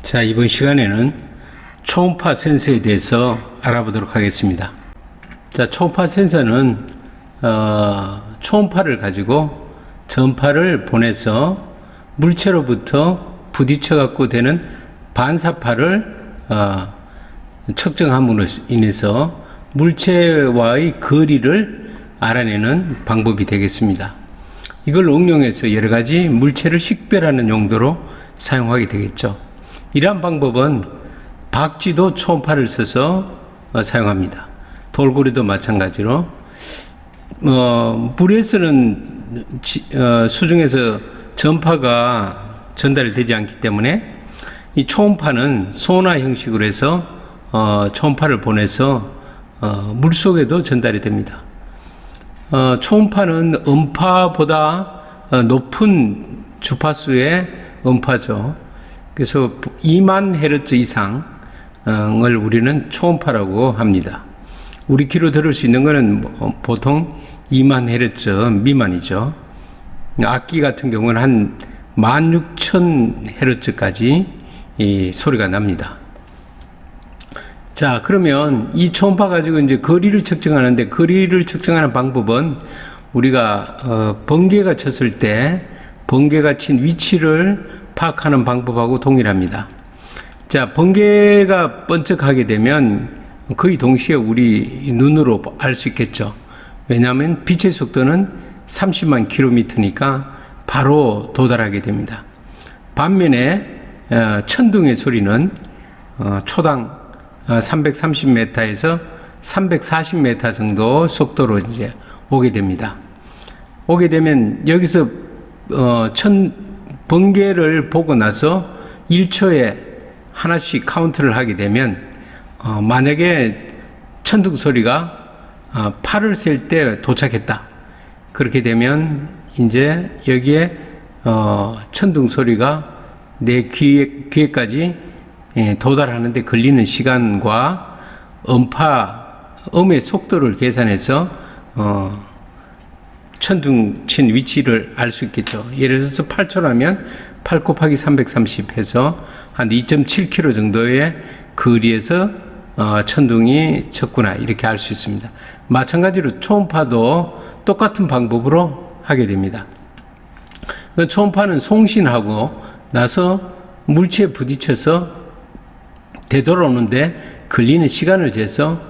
자, 이번 시간에는 초음파 센서에 대해서 알아보도록 하겠습니다. 자, 초음파 센서는 초음파를 가지고 전파를 보내서 물체로부터 부딪혀 갖고 되는 반사파를 측정함으로 인해서 물체와의 거리를 알아내는 방법이 되겠습니다. 이걸 응용해서 여러 가지 물체를 식별하는 용도로 사용하게 되겠죠. 이러한 방법은 박쥐도 초음파를 써서 사용합니다. 돌고래도 마찬가지로 물에서는 수중에서 전파가 전달되지 않기 때문에 이 초음파는 소나 형식으로 해서 초음파를 보내서 물속에도 전달이 됩니다. 초음파는 음파보다 높은 주파수의 음파죠. 그래서 2만 헤르츠 이상을 우리는 초음파라고 합니다. 우리 귀로 들을 수 있는 것은 보통 2만 헤르츠 미만이죠. 악기 같은 경우는 한 16,000 헤르츠까지 이 소리가 납니다. 자, 그러면 이 초음파 가지고 이제 거리를 측정하는데, 거리를 측정하는 방법은 우리가 번개가 쳤을 때 번개가 친 위치를 파악하는 방법하고 동일합니다. 자, 번개가 번쩍하게 되면 거의 동시에 우리 눈으로 알 수 있겠죠. 왜냐하면 빛의 속도는 30만 킬로미터니까 바로 도달하게 됩니다. 반면에 천둥의 소리는 초당 330m에서 340m 정도 속도로 이제 오게 됩니다. 오게 되면 여기서 번개를 보고 나서 1초에 하나씩 카운트를 하게 되면 만약에 천둥 소리가 8을 셀 때 도착했다. 그렇게 되면 이제 여기에 천둥 소리가 내 귀에까지 도달하는데 걸리는 시간과 음의 속도를 계산해서 천둥 친 위치를 알 수 있겠죠. 예를 들어서 8초라면 8 곱하기 330 해서 한 2.7km 정도의 거리에서 천둥이 쳤구나, 이렇게 알 수 있습니다. 마찬가지로 초음파도 똑같은 방법으로 하게 됩니다. 초음파는 송신하고 나서 물체에 부딪혀서 되돌아오는데 걸리는 시간을 재서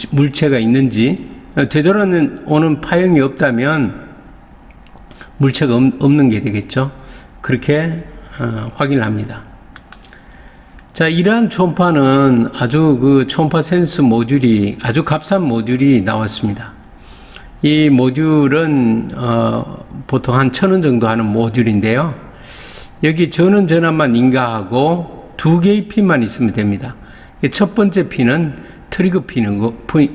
물체가 있는지, 되돌아오는 파형이 없다면 물체가 없는 게 되겠죠. 그렇게 확인을 합니다. 자, 이러한 초음파는 아주 초음파 센서 모듈이 아주 값싼 모듈이 나왔습니다. 이 모듈은 보통 한 1,000원 정도 하는 모듈인데요. 여기 전원 전압만 인가하고 2개의 핀만 있으면 됩니다. 첫 번째 핀은 트리거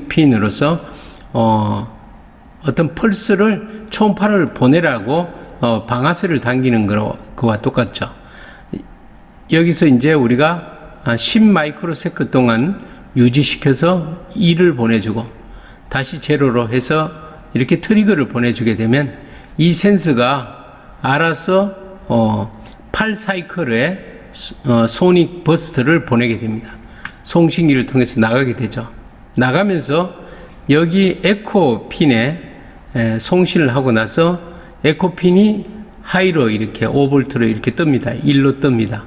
핀으로서 어떤 펄스를 초음파를 보내라고 방아쇠를 당기는 그와 똑같죠. 여기서 이제 우리가 10 마이크로세컨드 동안 유지시켜서 1을 보내주고 다시 제로로 해서 이렇게 트리거를 보내주게 되면 이 센서가 알아서 8사이클의 소닉 버스트를 보내게 됩니다. 송신기를 통해서 나가게 되죠. 나가면서 여기 에코 핀에 송신을 하고 나서 에코 핀이 하이로 이렇게 5V로 이렇게 뜹니다. 1로 뜹니다.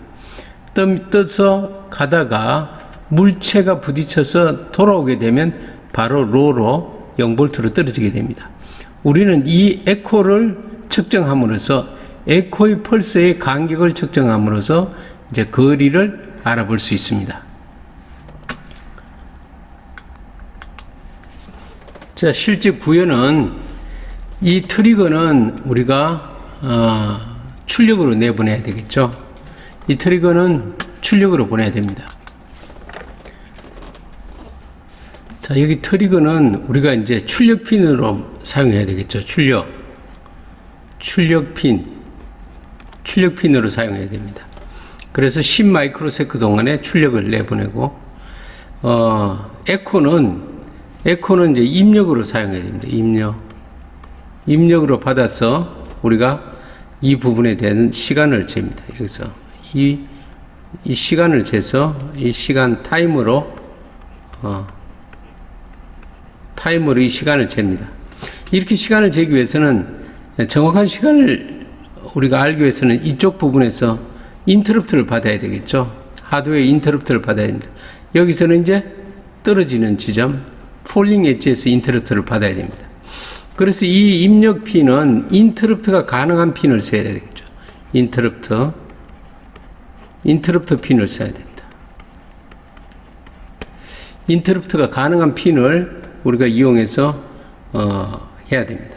떠서 가다가 물체가 부딪혀서 돌아오게 되면 바로 로로 0V로 떨어지게 됩니다. 우리는 이 에코를 측정함으로써 에코의 펄스의 간격을 측정함으로써 이제 거리를 알아볼 수 있습니다. 자, 실제 구현은 이 트리거는 우리가 출력으로 내보내야 되겠죠. 이 트리거는 출력으로 보내야 됩니다. 자, 여기 트리거는 우리가 이제 출력 핀으로 사용해야 되겠죠. 출력 핀으로 사용해야 됩니다. 그래서 10 마이크로세컨드 동안에 출력을 내보내고, 에코는 이제 입력으로 사용해야 됩니다. 입력으로 받아서 우리가 이 부분에 대한 시간을 잽니다. 여기서 이 이 시간을 재서 이 시간 타임으로 이 시간을 잽니다. 이렇게 시간을 재기 위해서는 정확한 시간을 우리가 알기 위해서는 이쪽 부분에서 인터럽트를 받아야 되겠죠. 하드웨어 인터럽트를 받아야 됩니다. 여기서는 이제 떨어지는 지점 폴링 엣지에서 인터럽트를 받아야 됩니다. 그래서 이 입력 핀은 인터럽트가 가능한 핀을 써야 되겠죠. 인터럽트 핀을 써야 됩니다. 인터럽트가 가능한 핀을 우리가 이용해서 해야 됩니다.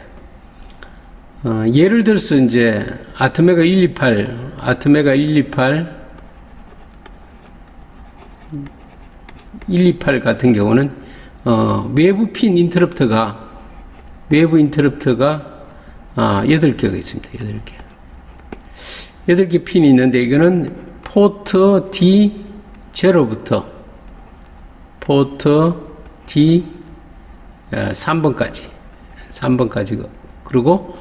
예를 들어서 이제 아트메가 128 같은 경우는 외부 인터럽트가 8개가 있습니다. 8개 핀이 있는데 이거는 포트 D0부터 포트 D 3번까지 그리고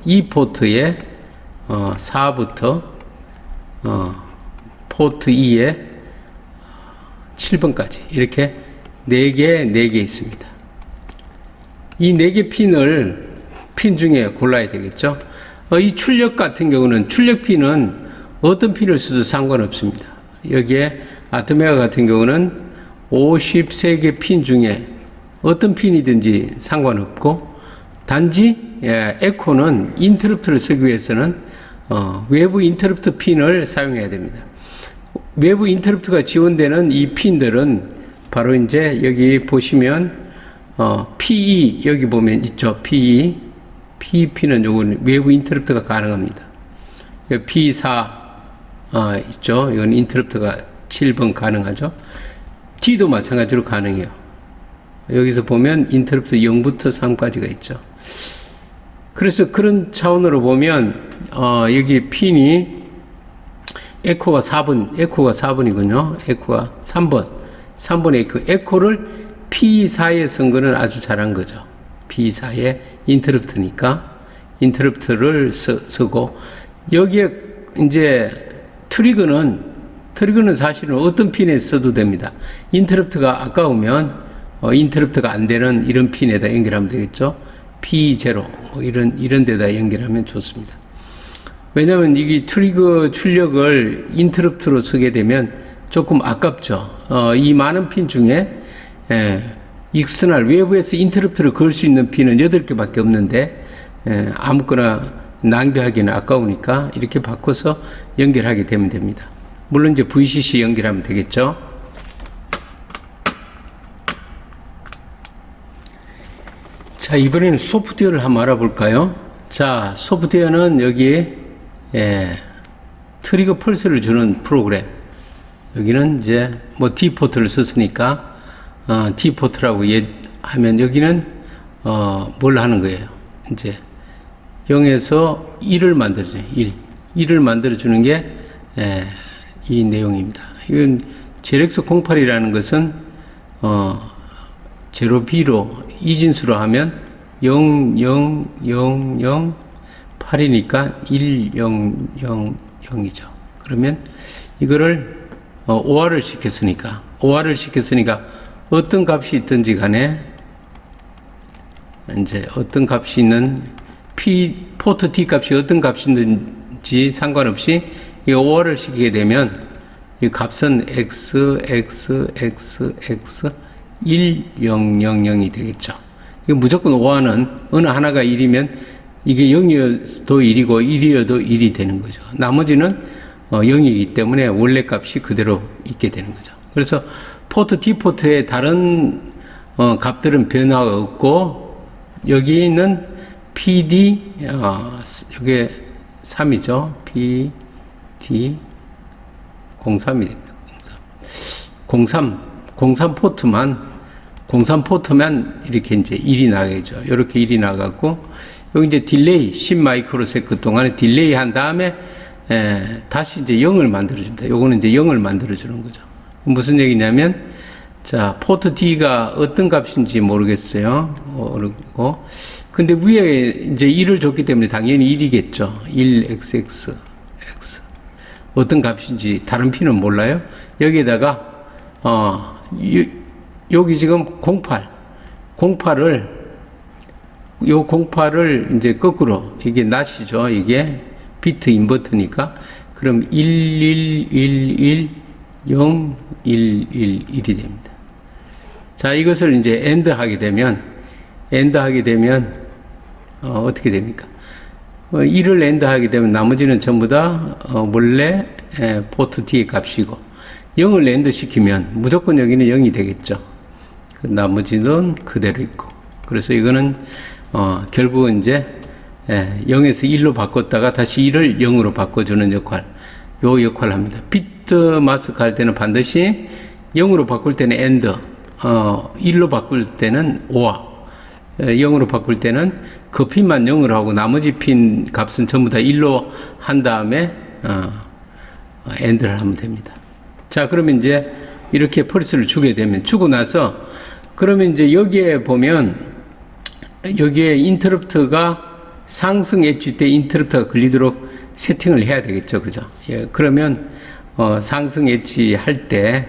이 포트에 4부터 포트 2에 7번까지 이렇게 4개 있습니다. 이 4개 핀 중에 골라야 되겠죠. 이 출력 같은 경우는 출력 핀은 어떤 핀을 써도 상관없습니다. 여기에 아트메가 같은 경우는 53개 핀 중에 어떤 핀이든지 상관없고 단지 에코는 인터럽트를 쓰기 위해서는 외부 인터럽트 핀을 사용해야 됩니다. 외부 인터럽트가 지원되는 이 핀들은 바로 이제 여기 보시면 PE 여기 보면 있죠. PE 핀은 요건 외부 인터럽트가 가능합니다. P4 있죠. 이건 인터럽트가 7번 가능하죠. T도 마찬가지로 가능해요. 여기서 보면 인터럽트 0부터 3까지가 있죠. 그래서 그런 차원으로 보면 여기 핀이 에코가 4번이군요. 에코가 3번 에코를 P4에 쓴 거는 아주 잘한 거죠. P4에 인터럽트니까 인터럽트를 쓰고 여기에 이제 트리거는 사실은 어떤 핀에 써도 됩니다. 인터럽트가 아까우면 인터럽트가 안 되는 이런 핀에다 연결하면 되겠죠. P0 이런 데다 연결하면 좋습니다. 왜냐하면 이게 트리거 출력을 인터럽트로 쓰게 되면 조금 아깝죠. 이 많은 핀 중에 익스터널 외부에서 인터럽트를 걸 수 있는 핀은 8개밖에 없는데 아무거나 낭비하기는 아까우니까 이렇게 바꿔서 연결하게 되면 됩니다. 물론 이제 VCC 연결하면 되겠죠. 자, 이번에는 소프트웨어를 한번 알아볼까요? 자, 소프트웨어는 여기 트리거 펄스를 주는 프로그램. 여기는 이제 뭐 D포트를 썼으니까 D포트라고 하면 여기는 뭘 하는 거예요? 이제 0에서 1을 만들어줘요. 1을 만들어주는 게 이 내용입니다. 이건 JRX08이라는 것은 0B로 이진수로 하면 0, 0, 0, 0, 8이니까 1, 0, 0, 0이죠. 그러면 이거를 OR을 시켰으니까 어떤 값이 있든지 간에 이제 어떤 값이 있는 포트 D 값이 어떤 값이 있는지 상관없이 이 OR을 시키게 되면 이 값은 X, 1, 0, 0, 0이 되겠죠. 이거 무조건 OR는 어느 하나가 1이면 이게 0이어도 1이고 1이어도 1이 되는 거죠. 나머지는 0이기 때문에 원래 값이 그대로 있게 되는 거죠. 그래서 포트 D포트의 다른 값들은 변화가 없고 여기는 PD 이게 3이죠. PD 03이 됩니다. 03 포트만 이렇게 이제 1이 나가죠. 이렇게 1이 나가고 여기 이제 딜레이 10 마이크로세컨드 동안에 딜레이 한 다음에 다시 이제 0을 만들어줍니다. 요거는 이제 0을 만들어주는 거죠. 무슨 얘기냐면 자, 포트 D가 어떤 값인지 모르겠어요. 모르고. 근데 위에 이제 1을 줬기 때문에 당연히 1이겠죠. 1, XX, X. 어떤 값인지 다른 P는 몰라요. 여기에다가 여기 지금 08을 요 08을 이제 거꾸로 이게 낫이죠. 이게 비트 인버터니까 그럼 1111011이 됩니다. 자, 이것을 이제 AND 하게 되면 어떻게 됩니까? 1을 AND 하게 되면 나머지는 전부 다 원래 포트 D의 값이고 0을 AND 시키면 무조건 여기는 0이 되겠죠. 그 나머지는 그대로 있고. 그래서 이거는 결국은 이제 0에서 1로 바꿨다가 다시 1을 0으로 바꿔주는 역할, 요 역할을 합니다. 비트 마스크 할 때는 반드시 0으로 바꿀 때는 AND, 1로 바꿀 때는 OR, 0으로 바꿀 때는 그 핀만 0으로 하고 나머지 핀 값은 전부 다 1로 한 다음에 AND를 하면 됩니다. 자, 그러면 이제 이렇게 펄스를 주게 되면, 주고 나서 그러면 이제 여기에 보면 여기에 인터럽트가 상승 엣지 때 인터럽트가 걸리도록 세팅을 해야 되겠죠. 그죠? 예, 그러면 상승 엣지 할 때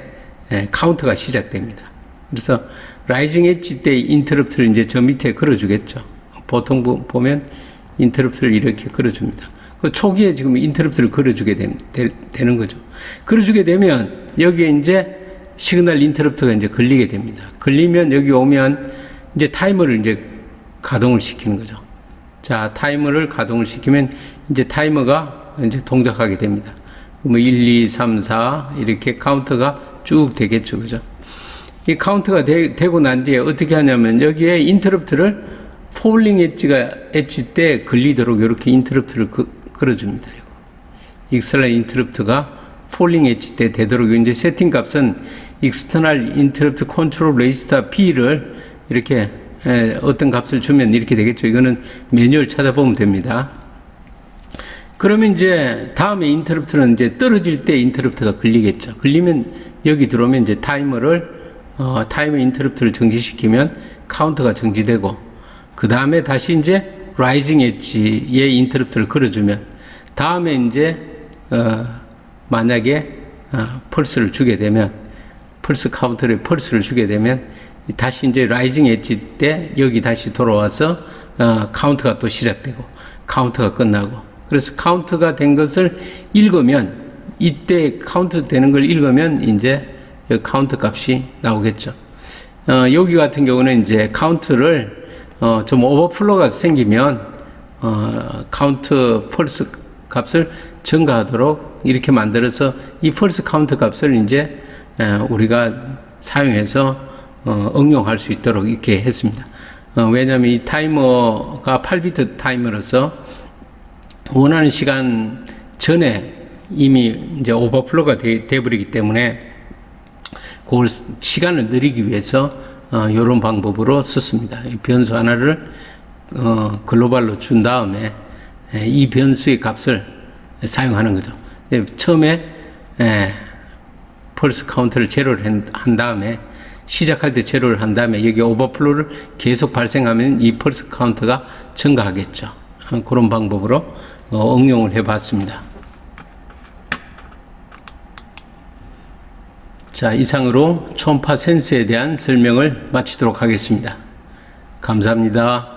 카운트가 시작됩니다. 그래서 라이징 엣지 때 인터럽트를 이제 저 밑에 걸어주겠죠. 보통 보면 인터럽트를 이렇게 걸어줍니다. 그 초기에 지금 인터럽트를 걸어주게 되는 거죠. 걸어주게 되면 여기에 이제 시그널 인터럽트가 이제 걸리게 됩니다. 걸리면 여기 오면 이제 타이머를 이제 가동을 시키는 거죠. 자, 타이머를 가동을 시키면 이제 타이머가 이제 동작하게 됩니다. 뭐 1, 2, 3, 4 이렇게 카운트가 쭉 되겠죠. 그죠? 이 카운트가 되고 난 뒤에 어떻게 하냐면 여기에 인터럽트를 폴링 엣지 때 걸리도록 이렇게 인터럽트를 걸어줍니다. 익스터널 인터럽트가 폴링 엣지 때 되도록 이제 세팅 값은 익스터널 인터럽트 컨트롤 레지스터 P를 이렇게 어떤 값을 주면 이렇게 되겠죠. 이거는 매뉴얼 찾아보면 됩니다. 그러면 이제 다음에 인터럽트는 이제 떨어질 때 인터럽트가 걸리겠죠. 걸리면 여기 들어오면 이제 타이머 인터럽트를 정지시키면 카운트가 정지되고 그 다음에 다시 이제 라이징 엣지에 인터럽트를 걸어주면 다음에 이제 만약에 펄스를 주게 되면 펄스 카운터에 펄스를 주게 되면 다시 이제 라이징 엣지 때 여기 다시 돌아와서 카운트가 또 시작되고 카운트가 끝나고 그래서 카운트가 된 것을 읽으면 이때 카운트 되는 걸 읽으면 이제 카운트 값이 나오겠죠. 여기 같은 경우는 이제 카운트를 좀 오버플로가 생기면 카운트 펄스 값을 증가하도록 이렇게 만들어서 이 펄스 카운트 값을 이제 우리가 사용해서 응용할 수 있도록 이렇게 했습니다. 왜냐하면 이 타이머가 8비트 타이머로서 원하는 시간 전에 이미 이제 오버플로가 돼버리기 때문에 그걸 시간을 늘리기 위해서 이런 방법으로 썼습니다. 변수 하나를 글로벌로 준 다음에 이 변수의 값을 사용하는 거죠. 처음에 펄스 카운트를 제로를 한 다음에 시작할 때 제로를 한 다음에 여기 오버플로를 계속 발생하면 이 펄스 카운트가 증가하겠죠. 그런 방법으로 응용을 해봤습니다. 자, 이상으로 초음파 센서에 대한 설명을 마치도록 하겠습니다. 감사합니다.